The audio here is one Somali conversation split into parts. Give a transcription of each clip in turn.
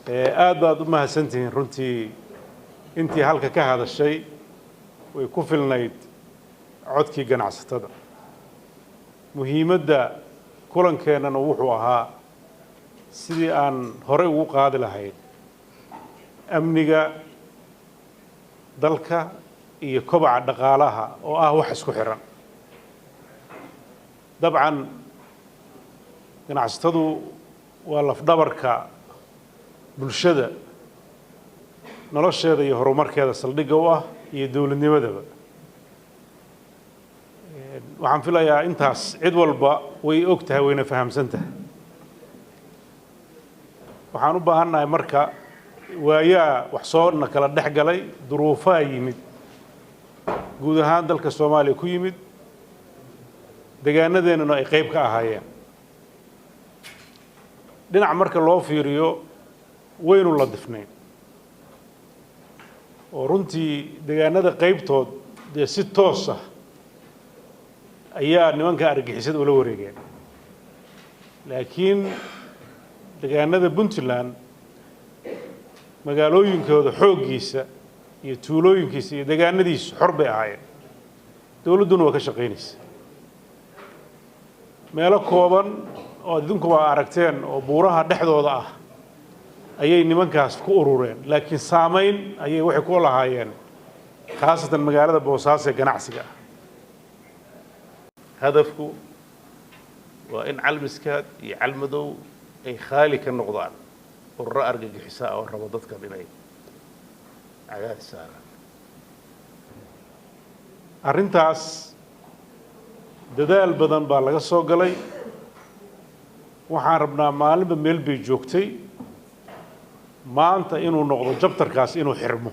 aad baad u mahadsantihiin runtii intii halka ka hadashay way ku filnayd codkii ganacsatada muhiimadda kulankeenana wuxuu ahaa sidii aan horey ugu qaadi lahayn amniga dalka iyo kobaca dhaqaalaha oo ah wax isku xiran dabcan ganacsatadu waa lafdhabarka bulshada nolosheeda iyo horumarkeeda saldhigga u ah iyo dowladnimadaba waxaan filayaa intaas cid walba way og tahay wayna fahamsan tahay waxaan u baahannahay marka waayaa wax soo na kala dhex galay duruufaa yimid guud ahaan dalka Soomaaliya ku yimid deegaanadeennana ay qayb ka ahaayeen dhinac marka loo fiiriyo waynu la difnayn oo runtii deegaanada qaybtood dee si toos ah ayaa nimanka argagixisada ula wareegeen laakiin deegaanada Puntland magaalooyinkooda xooggiisa iyo tuulooyinkiisa iyo deegaanadiisu xor bay ahaayeen dawladduna waa ka shaqaynaysa meelo kooban oo idinku waa aragteen oo buuraha dhexdooda ah ayay nimankaas ku urureen laakiin saameyn ayay waxay ku lahaayeen khaasatan magaalada Boosaaso ee ganacsiga hadafku waa in calmiskaad iyo calmadow ay khaali ka noqdaan ururo argagixisa oo rabo dadkan inay cadaadis saaraan arrintaas dadaal badan baa laga soo galay waxaan rabnaa maalinba meel bay joogtay maanta inuu noqdo jabtarkaas inuu xirmo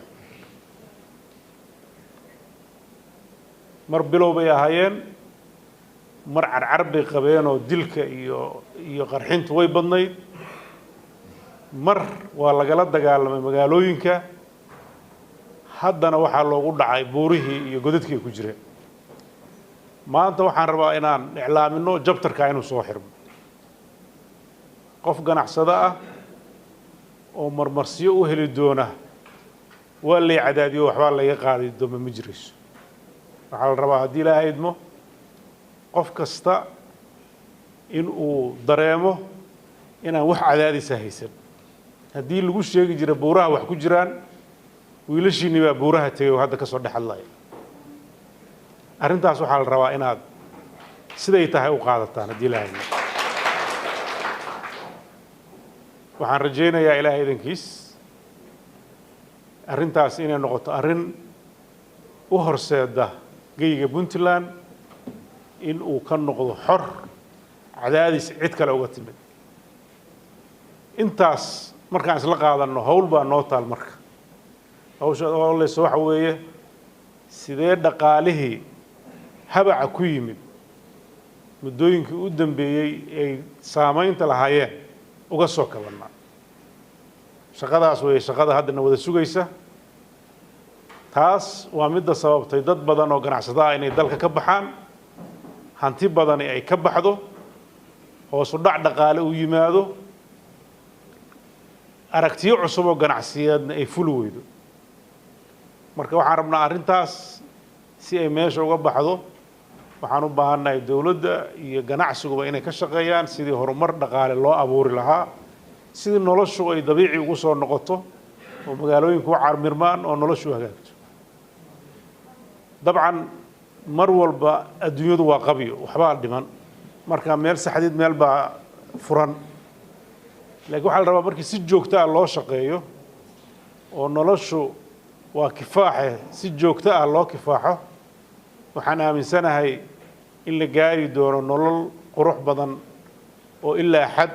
mar bilow bay ahaayeen mar carcar bay qabeen oo dilka iyo qarxintu way badnayd mar waa lagala dagaalamay magaalooyinka haddana waxaa loogu dhacay buurihii iyo godadkii ku jireen maanta waxaan rabaa inaan iclaamino jabtarka inuu soo xirmo qof ganacsado ah oo marmarsiyo u heli doona waa lay cadaadiyo waxbaa laga qaadi dooma ma jirayso waxaa la rabaa haddii ilaahay idmo qof kasta in uu dareemo inaan wax cadaadisa haysan haddii lagu sheegi jira buuraha wax ku jiraan wiilashiinni baa buuraha tegay oo hadda ka soo dhex hadlaya arrintaas waxaa la rabaa inaad siday tahay u qaadataan haddii ilaahay idmo waxaan rajaynayaa ilaahay idankiis arrintaas inay noqoto arrin u horseeda geyga Puntland in uu ka noqdo xor cadaadis cid kale uga timid intaas markaan isla qaadanno hawl baa noo taal marka hawsha waxa weeye sidee dhaqaalihii habaca ku yimid muddooyinkii u dambeeyey ay saamaynta lahaayeen uga soo kabanaa shaqadaas way shaqada haddana wada sugaysa taas waa midda sababtay dad badan oo ganacsada ah inay dalka ka baxaan hanti badan ay ka baxdo hoos u dhac dhaqaale u yimaado aragtiyo cusub oo ganacsiyeedna ay fuli weydo marka waxaan rabnaa arrintaas si ay meesha uga baxdo waxaan u baahannahay dawladda iyo ganacsiguba inay ka shaqeeyaan sidii horumar dhaqaale loo abuuri lahaa sidii noloshu ay dabiici ugu soo noqoto oo magaalooyinku u carmirmaan oo noloshu hagaagto dabcan mar walba adduunyadu waa qabyo waxbaa dhiman marka meel saxdid meel baa furan laakiin waxaa la rabaa markii si joogto ah loo shaqeeyo oo noloshu waa kifaaxe si joogto ah loo kifaaxo waxaan aaminsanahay in la gaari doono nolol qurux badan oo ilaa xad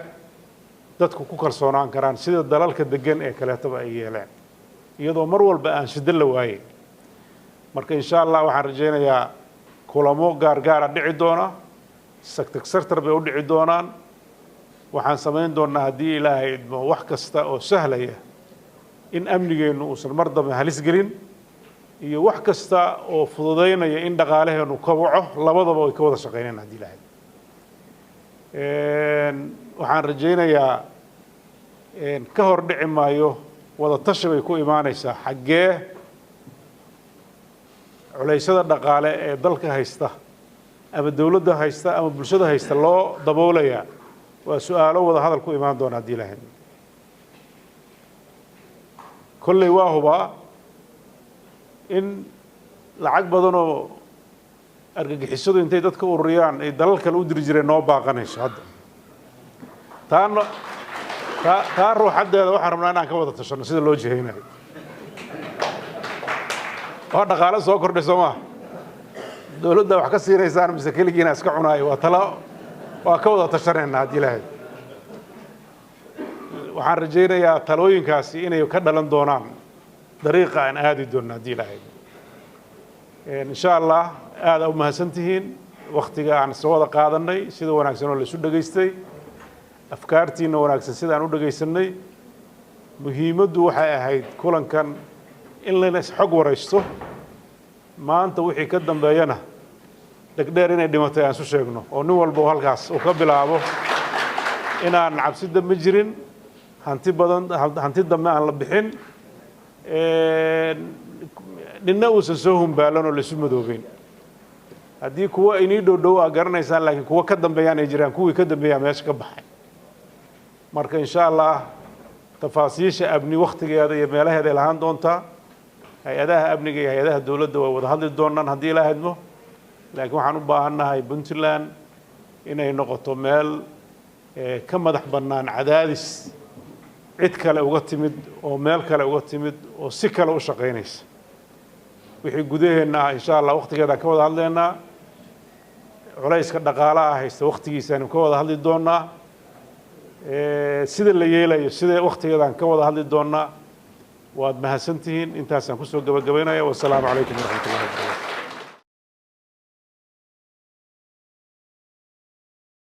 dadku ku kalsoonaan karaan sida dalalka degan ee kaleetaba ay yeeleen iyadoo mar walba aan shiddo la waayin marka insha Allah waxaan rajaynayaa kulamo gaar dhici doona sector bay u dhici doonaan waxaan samayn doonaa haddii ilaahay idmo wax kasta oo sahlaya in amnigeenu uusan mar dambe halis gelin iyo wax kasta oo fududeynaya in dhaqaalaheenu kabaco labadaba way ka wada shaqeynayaan haddii ilaahay waxaan rajaynayaa كهر دعمايو وذا تشبه كو إيمانيسا حقه عليسada dhaqaale ee dalka haysta ama dawladda haysta ama bulshada haysta loo daboolaya waa su'aalo wada hadal ku imaan doona hadii lahayn kulli waa huba in lacag badan oo argagixisadu intay dadka ururiyaan ay dalal kale u diri jireen noo baaqanayso hadda taa ruuxadeeda waxaan rabnaa inaan ka wada tashano sida loo jiheynayo waa dhaqaale soo kordhay Soomaa dawladda wax ka siinaysaan mise kaligiina iska cunaayo waa talo waa ka wada tashanayna hadii lahayd waxaan rajaynayaa talooyinkaasi inay ka dhalan doonaan dariiqa aan aadi doonno hadii lahayd insha Allah aad u mahadsantihiin waqtiga aan soo wada qaadanay sida wanaagsan oo la isu dhageystay afkaartiina wanaagsan sida aan u dhageysanay muhiimaddu waxay ahayd kulankan in la xog waraysto maanta wixii ka dambeeyana degdheer inay dhimatay aan soo sheegno oo nin walba halkaas uu ka bilaabo inaan cabsi dambe jirin hanti dambe aan la bixin ninna uusan soo humbaalan oo la isu madoobeen haddii kuwa inii dhow garanaysaan laakiin kuwa ka dambeeyaan ay jiraan kuwii ka dambeeyaa meesha ka baxay marka insha Allah tafaasiisha abni waqtigeeda iyo meelaheeda ay lahaan doontaa hay-adaha amniga iyo hay-adaha dawladda way wada hadli doonaan haddii la hadmo laakiin waxaan u baahannahay Puntland inay noqoto meel ka madax bannaan cadaadis cid kale uga timid oo meel kale uga timid oo si kale u shaqeynaysa wixii gudaheena insha Allah waqtigeeda ka wada hadleynaa culayska dhaqaalaha haysta waqtigiisa aynu ka wada hadli doonaa sida la yeelayo sida waqtigeedaan ka wada hadli doonaa waad mahadsantihiin intaasaan ku soo gabagabeynaya wassalaamu calaykum waraxmatullaahi wabarakaatuh